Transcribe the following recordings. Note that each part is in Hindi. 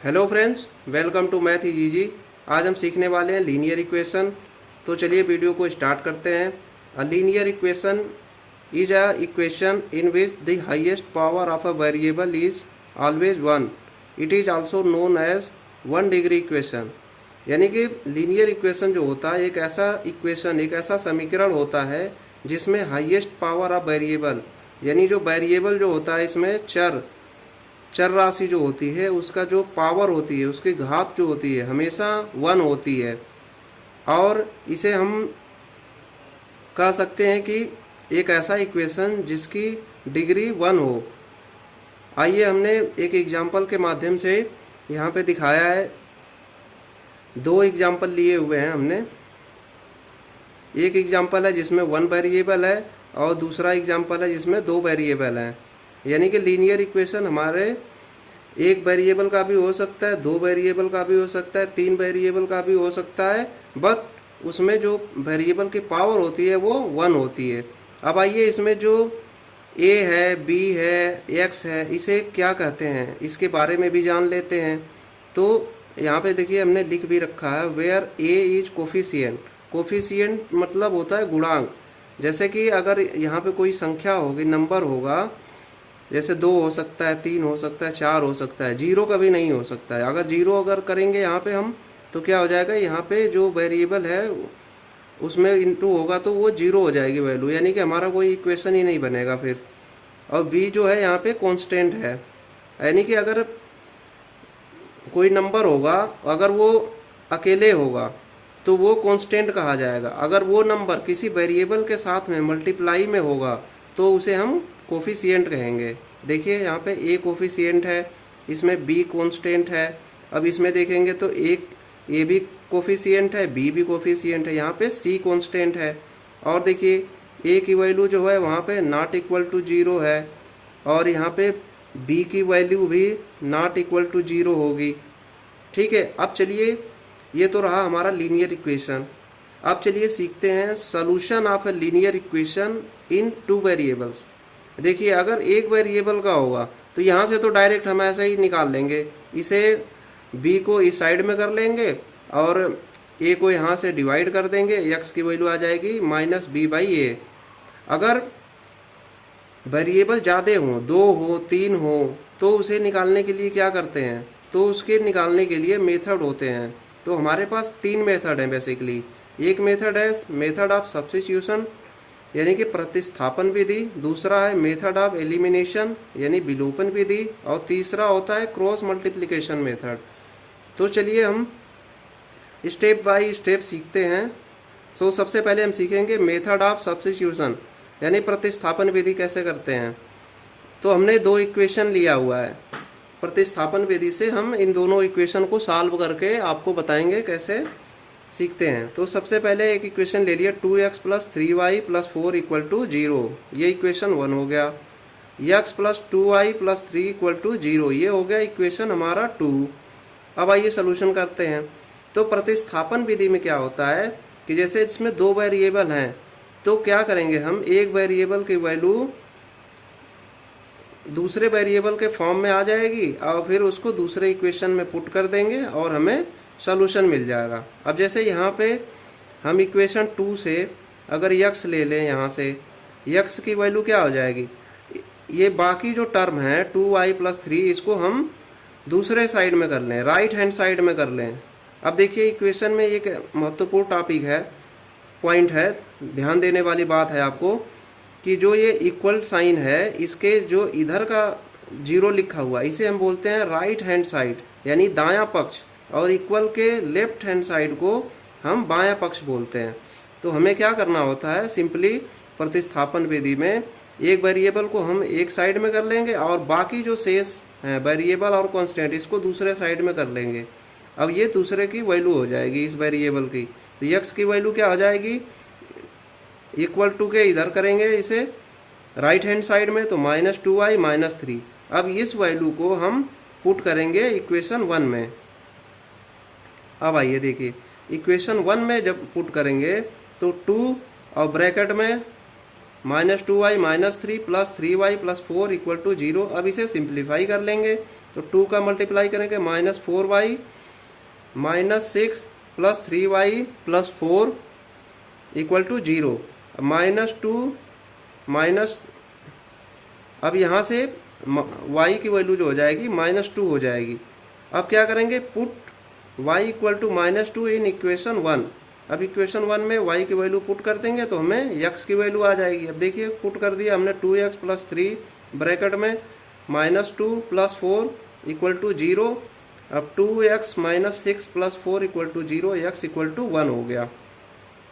Hello friends, welcome to Math Easy. आज हम सीखने वाले हैं लीनियर इक्वेशन। तो चलिए वीडियो को स्टार्ट करते हैं। A linear equation is a equation in which the highest power of a variable is always one. It is also known as one degree equation. यानी कि लीनियर इक्वेशन जो होता है एक ऐसा इक्वेशन, एक ऐसा समीकरण होता है जिसमें हाईएस्ट पावर ऑफ वेरिएबल, यानी जो वेरिएबल जो होता है इसमें चर राशि जो होती है उसका जो पावर होती है, उसकी घात जो होती है हमेशा वन होती है। और इसे हम कह सकते हैं कि एक ऐसा इक्वेशन जिसकी डिग्री वन हो। आइए हमने एक एग्जाम्पल के माध्यम से यहाँ पे दिखाया है। दो एग्जाम्पल लिए हुए हैं हमने। एक एग्जाम्पल है जिसमें वन वेरिएबल है और दूसरा एग्जाम्पल है जिसमें दो वेरिएबल हैं। यानी कि लीनियर इक्वेशन हमारे एक वेरिएबल का भी हो सकता है, दो वेरिएबल का भी हो सकता है, तीन वेरिएबल का भी हो सकता है, बट उसमें जो वेरिएबल की पावर होती है वो वन होती है। अब आइए इसमें जो a है, b है, x है, इसे क्या कहते हैं इसके बारे में भी जान लेते हैं। तो यहाँ पे देखिए हमने लिख भी रखा है where a is coefficient. Coefficient मतलब होता है गुणांक। जैसे कि अगर यहाँ पे कोई संख्या होगी, नंबर होगा, जैसे 2 हो सकता है, 3 हो सकता है, 4 हो सकता है, जीरो कभी नहीं हो सकता है। अगर जीरो अगर करेंगे यहाँ पे हम तो क्या हो जाएगा, यहाँ पे जो वेरिएबल है उसमें इंटू होगा तो वो जीरो हो जाएगी वैल्यू, यानी कि हमारा कोई इक्वेशन ही नहीं बनेगा फिर। और b जो है यहाँ पे कांस्टेंट है, यानी कि अगर कोई नंबर होगा, अगर वो अकेले होगा तो वो कांस्टेंट कहा जाएगा। अगर वो नंबर किसी वेरिएबल के साथ में मल्टीप्लाई में होगा तो उसे हम कोफिशिएंट कहेंगे। देखिए यहाँ पे a कोफिशिएंट है, इसमें b कांस्टेंट है। अब इसमें देखेंगे तो एक a भी कोफिशिएंट है, b भी कोफिशिएंट है, यहाँ पे c कांस्टेंट है। और देखिए a की वैल्यू जो है वहाँ पे नॉट इक्वल टू जीरो है और यहाँ पे b की वैल्यू भी नॉट इक्वल टू जीरो होगी। ठीक है, अब चलिए ये तो रहा हमारा लीनियर इक्वेशन। अब चलिए सीखते हैं solution of a linear equation in two variables. देखिए अगर एक वेरिएबल का होगा तो यहाँ से तो डायरेक्ट हम ऐसा ही निकाल लेंगे, इसे b को इस साइड में कर लेंगे और a को यहाँ से डिवाइड कर देंगे, x की वैल्यू आ जाएगी माइनस बी बाई ए। अगर वेरिएबल ज़्यादा हो, 2 हो, 3 हो, तो उसे निकालने के लिए क्या करते हैं, तो उसके निकालने के लिए मेथड होते हैं। तो हमारे पास 3 मेथड हैं बेसिकली। एक मेथड है मेथड ऑफ सब्स्टिट्यूशन यानी कि प्रतिस्थापन विधि, दूसरा है मेथड ऑफ एलिमिनेशन यानी विलोपन विधि, और तीसरा होता है क्रॉस मल्टीप्लिकेशन मेथड। तो चलिए हम स्टेप बाय स्टेप सीखते हैं। सो सबसे पहले हम सीखेंगे मेथड ऑफ सब्स्टिट्यूशन यानी प्रतिस्थापन विधि कैसे करते हैं। तो हमने दो इक्वेशन लिया हुआ है, प्रतिस्थापन विधि से हम इन दोनों इक्वेशन को सॉल्व करके आपको बताएंगे कैसे सीखते हैं। तो सबसे पहले एक इक्वेशन ले लिया 2x plus 3y plus 4 equal to 0, ये इक्वेशन 1 हो गया। x plus 2y plus 3 equal to 0, ये हो गया इक्वेशन हमारा 2। अब आइए सोल्यूशन करते हैं। तो प्रतिस्थापन विधि में क्या होता है कि जैसे इसमें दो वेरिएबल हैं तो क्या करेंगे हम, एक वेरिएबल की वैल्यू दूसरे वेरिएबल के फॉर्म में आ जाएगी और फिर उसको दूसरे इक्वेशन में पुट कर देंगे और हमें सॉल्यूशन मिल जाएगा। अब जैसे यहाँ पे हम इक्वेशन 2 से अगर x ले लें, यहाँ से x की वैल्यू क्या हो जाएगी, ये बाकी जो टर्म है 2y प्लस 3 इसको हम दूसरे साइड में कर लें, राइट हैंड साइड में कर लें। अब देखिए इक्वेशन में एक महत्वपूर्ण टॉपिक है, पॉइंट है, ध्यान देने वाली बात है आपको कि जो ये इक्वल साइन है इसके जो इधर का जीरो लिखा हुआ इसे हम बोलते हैं राइट हैंड साइड यानी दायां पक्ष, और इक्वल के लेफ्ट हैंड साइड को हम बायां पक्ष बोलते हैं। तो हमें क्या करना होता है, सिंपली प्रतिस्थापन विधि में एक वेरिएबल को हम एक साइड में कर लेंगे और बाकी जो शेष हैं वेरिएबल और कांस्टेंट इसको दूसरे साइड में कर लेंगे। अब ये दूसरे की वैल्यू हो जाएगी इस वेरिएबल की, तो x की वैल्यू क्या हो जाएगी, इक्वल टू के इधर करेंगे इसे राइट हैंड साइड में तो माइनस 2y माइनस 3। अब इस वैल्यू को हम पुट करेंगे इक्वेशन 1 में। अब आइए देखिए इक्वेशन 1 में जब पुट करेंगे तो 2 और ब्रैकेट में minus 2y minus 3 plus 3y plus 4 equal to 0। अब इसे सिंप्लीफाई कर लेंगे तो 2 का मल्टीप्लाई करेंगे -4y -6 plus 3y plus 4 equal to 0। -2 minus, अब यहाँ से y की वैल्यू जो हो जाएगी -2 हो जाएगी। अब क्या करेंगे, put y equal to -2 in equation 1। अब इक्वेशन 1 में y की वैल्यू पुट कर देंगे तो हमें x की वैल्यू आ जाएगी। अब देखिए पुट कर दिया हमने, 2x प्लस 3 ब्रैकेट में -2 प्लस 4 इक्वल टू 0। अब 2x minus 6 plus 4 equal to 0, x equal to 1 हो गया।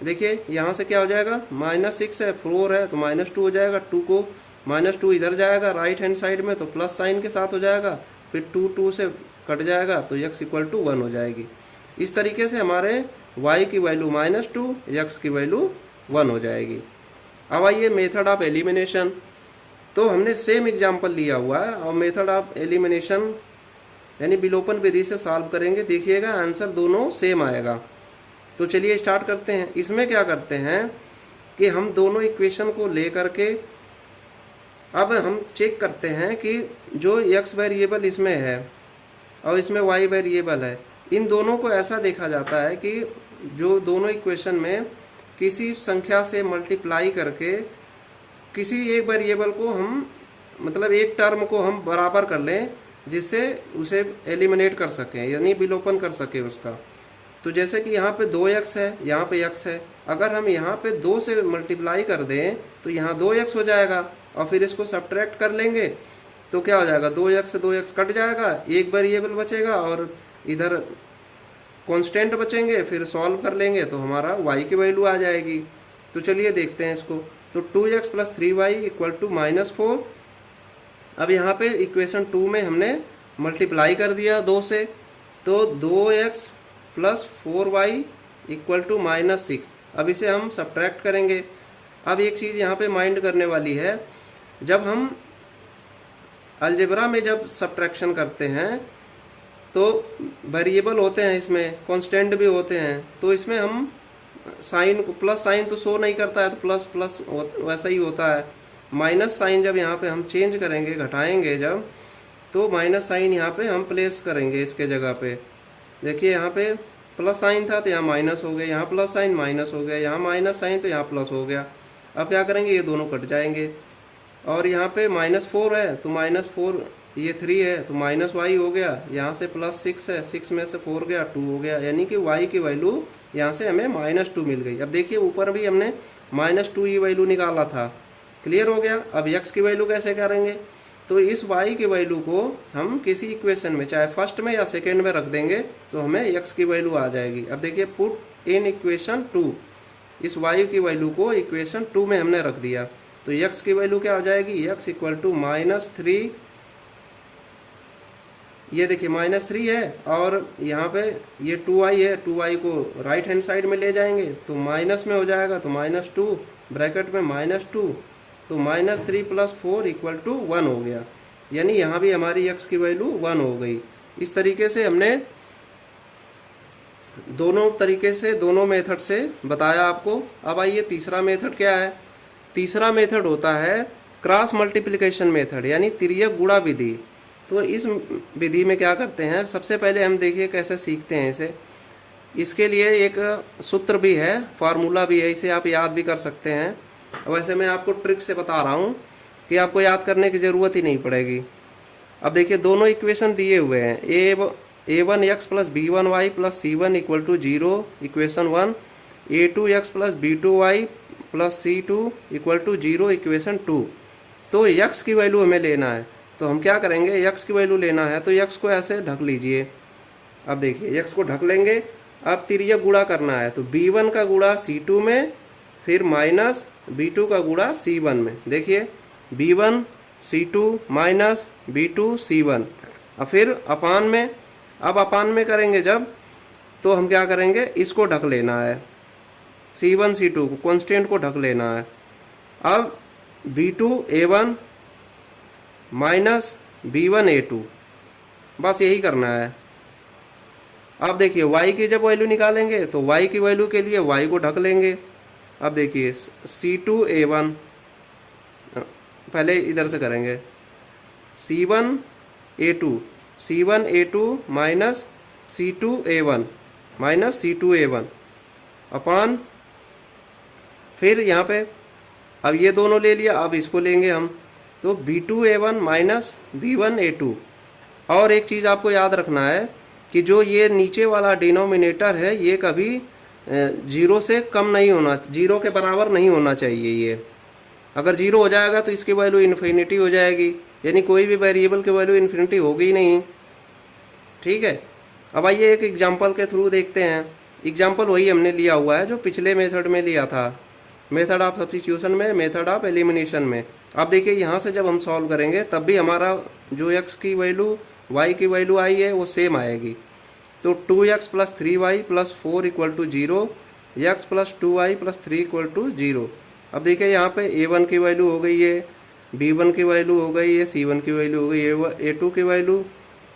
देखिए यहाँ से क्या हो जाएगा, -6 है, 4 है तो -2 हो जाएगा। 2 को -2 इधर जाएगा राइट हैंड साइड में तो प्लस साइन के साथ हो जाएगा, फिर 2 से कट जाएगा तो x इक्वल टू 1 हो जाएगी। इस तरीके से हमारे y की वैल्यू -2, x की वैल्यू 1 हो जाएगी। अब आइए मेथड ऑफ एलिमिनेशन। तो हमने सेम एग्जाम्पल लिया हुआ है और मेथड ऑफ एलिमिनेशन यानी विलोपन विधि से सॉल्व करेंगे। देखिएगा आंसर दोनों सेम आएगा। तो चलिए स्टार्ट करते हैं। इसमें क्या करते हैं कि हम दोनों इक्वेशन को लेकर के अब हम चेक करते हैं कि जो x वेरिएबल इसमें है और इसमें y वेरिएबल है, इन दोनों को ऐसा देखा जाता है कि जो दोनों इक्वेशन में किसी संख्या से मल्टीप्लाई करके किसी एक वेरिएबल को हम मतलब एक टर्म को हम बराबर कर लें जिससे उसे एलिमिनेट कर सकें यानी विलोपन कर सकें उसका। तो जैसे कि यहाँ पे 2x है, यहाँ पे x है, अगर हम यहाँ पे 2 से मल्टीप्लाई कर दें तो यहाँ 2x हो जाएगा और फिर इसको सब्ट्रैक्ट कर लेंगे तो क्या हो जाएगा, 2x से 2x कट जाएगा, एक वेरिएबल बचेगा और इधर कांस्टेंट बचेंगे। फिर सॉल्व कर लेंगे तो हमारा y की वैल्यू आ जाएगी। तो चलिए देखते हैं इसको। तो 2x plus 3y equal to -4। अब यहाँ पे इक्वेशन 2 में हमने मल्टीप्लाई कर दिया 2 से, तो 2x plus 4y equal to -6। अब इसे हम सब्ट्रैक्ट करेंगे। अब एक चीज़ यहाँ पे माइंड करने वाली है, जब हम अलजेब्रा में जब सब्ट्रैक्शन करते हैं तो वेरिएबल होते हैं, इसमें कांस्टेंट भी होते हैं, तो इसमें हम साइन प्लस साइन तो शो नहीं करता है तो प्लस प्लस वैसा ही होता है। माइनस साइन जब यहाँ पे हम चेंज करेंगे, घटाएंगे जब, तो माइनस साइन यहाँ पे हम प्लेस करेंगे इसके जगह पे। देखिए यहाँ पे प्लस साइन था तो यहाँ माइनस हो गया, यहाँ प्लस साइन माइनस हो गया, यहाँ माइनस साइन तो यहाँ प्लस हो गया। अब क्या करेंगे, ये दोनों कट जाएंगे और यहाँ पे -4 है तो -4, ये 3 है तो -y हो गया, यहाँ से +6 है, 6 में से 4 गया 2 हो गया, यानी कि y की वैल्यू यहाँ से हमें -2 मिल गई। अब देखिए ऊपर भी हमने -2 ही वैल्यू निकाला था, क्लियर हो गया। अब x की वैल्यू कैसे करेंगे, तो इस y की वैल्यू को हम किसी इक्वेशन में चाहे फर्स्ट में या सेकेंड में रख देंगे तो हमें x की वैल्यू आ जाएगी। अब देखिए पुट इन इक्वेशन 2, इस y की वैल्यू को इक्वेशन 2 में हमने रख दिया तो x की वैल्यू क्या हो जाएगी, x इक्वल टू -3, ये देखिए -3 है और यहाँ पे ये 2y है, 2y को राइट हैंड साइड में ले जाएंगे तो माइनस में हो जाएगा तो -2 ब्रैकेट में -2 तो -3 प्लस 4 इक्वल टू 1 हो गया, यानी यहाँ भी हमारी x की वैल्यू 1 हो गई। इस तरीके से हमने दोनों तरीके से दोनों मेथड से बताया आपको। अब आइए तीसरा मेथड क्या है। तीसरा मेथड होता है क्रॉस मल्टीप्लिकेशन मेथड यानी तिर्यक गुणा विधि। तो इस विधि में क्या करते हैं, सबसे पहले हम देखिए कैसे सीखते हैं इसे। इसके लिए एक सूत्र भी है, फार्मूला भी है, इसे आप याद भी कर सकते हैं। वैसे मैं आपको ट्रिक से बता रहा हूँ कि आपको याद करने की ज़रूरत ही नहीं पड़ेगी। अब देखिए दोनों इक्वेशन दिए हुए हैं, a1x plus b1y plus c1 equal to 0 equation 1, a2x plus b2y plus c2 equal to 0 equation 2। तो x की वैल्यू हमें लेना है तो हम क्या करेंगे, x की वैल्यू लेना है तो x को ऐसे ढक लीजिए। अब देखिए x को ढक लेंगे, अब तिर्यक गुणा करना है तो b1 का गुणा c2 में, फिर माइनस b2 का गुणा c1 में। देखिए b1 c2 minus b2 c1, और फिर अपान में, अब अपान में करेंगे जब तो हम क्या करेंगे, इसको ढक लेना है, c1 c2 को कांस्टेंट को ढक लेना है। अब b2 a1 minus b1 a2, बस यही करना है। अब देखिए y की जब वैल्यू निकालेंगे तो y की वैल्यू के लिए y को ढक लेंगे। अब देखिए c2 a1, पहले इधर से करेंगे c1 a2, C1A2 minus C2A1 minus C2A1 अपान, फिर यहाँ पे अब ये दोनों ले लिया, अब इसको लेंगे हम, तो B2A1 माइनस B1A2। और एक चीज़ आपको याद रखना है कि जो ये नीचे वाला डिनोमिनेटर है ये कभी जीरो से कम नहीं होना, जीरो के बराबर नहीं होना चाहिए। ये अगर जीरो हो जाएगा तो इसकी वैल्यू इन्फिनिटी हो जाएगी, यानी कोई भी वेरिएबल की वैल्यू इन्फिनिटी होगी ही नहीं। ठीक है, अब आइए एक एग्जांपल के थ्रू देखते हैं। एग्जांपल वही हमने लिया हुआ है जो पिछले मेथड में लिया था, मेथड ऑफ सब्स्टिट्यूशन में, मेथड ऑफ एलिमिनेशन में। अब देखिए यहाँ से जब हम सॉल्व करेंगे तब भी हमारा जो x की वैल्यू y की वैल्यू आई है वो सेम आएगी। तो 2x plus 3y plus 4 equal to 0, x plus 2y plus 3 equal to 0। अब देखिए यहाँ पे a1 की वैल्यू हो गई है, b1 की वैल्यू हो गई है, c1 की वैल्यू हो गई है, a2 की वैल्यू,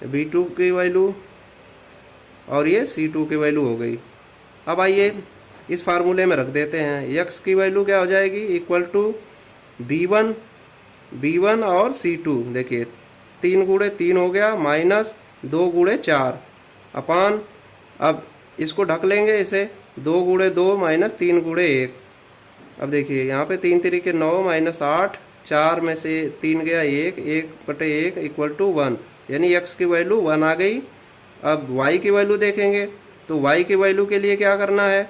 b2 की वैल्यू और ये c2 की वैल्यू हो गई। अब आइए इस फार्मूले में रख देते हैं, x की वैल्यू क्या हो जाएगी, इक्वल टू b1 और c2। देखिए 3 गुणे 3 हो गया, माइनस 2 गुणे 4 अपान, अब इसको ढक लेंगे इसे, 2 गुणे 2 माइनस 3 गुणे 1। अब देखिए यहाँ पे 3 तरीके 9 माइनस 8, 4 में से 3 गया 1, 1/1 इक्वल टू 1, यानी x की वैल्यू 1 आ गई। अब y की वैल्यू देखेंगे तो y की वैल्यू के लिए क्या करना है,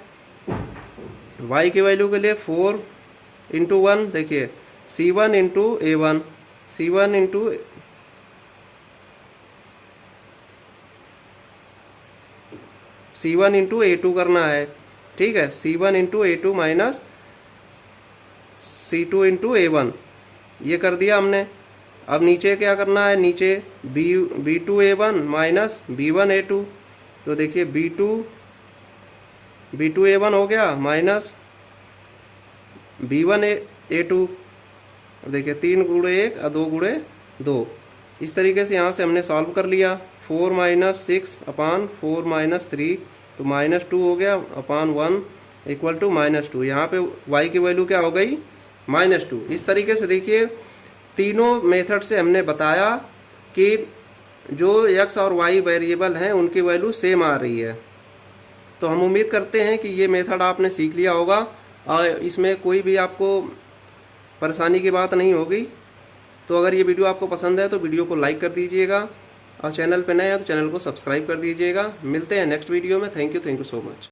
y की वैल्यू के लिए 4 इंटू 1, देखिए C1 into A1, C1 into C1 into A2 करना है। ठीक है, C1 into A2 minus C2 into A1, ये कर दिया हमने। अब नीचे क्या करना है, नीचे B2A1 माइनस B1A2। तो देखिए B2A1 हो गया माइनस B1A2। अब देखिए 3 गुणे 1 और 2 गुणे 2। इस तरीके से यहाँ से हमने सॉल्व कर लिया। 4 माइनस 6 अपान 4 माइनस 3, तो माइनस 2 हो गया अपान 1 इक्वल टू -2। यहाँ पे y की वैल्यू क्या हो गई, -2। इस तरीके से देखिए तीनों मेथड से हमने बताया कि जो x और y वेरिएबल हैं उनकी वैल्यू सेम आ रही है। तो हम उम्मीद करते हैं कि ये मेथड आपने सीख लिया होगा और इसमें कोई भी आपको परेशानी की बात नहीं होगी। तो अगर ये वीडियो आपको पसंद है तो वीडियो को लाइक कर दीजिएगा और चैनल पर नए हैं तो चैनल को सब्सक्राइब कर दीजिएगा। मिलते हैं नेक्स्ट वीडियो में। Thank you so much.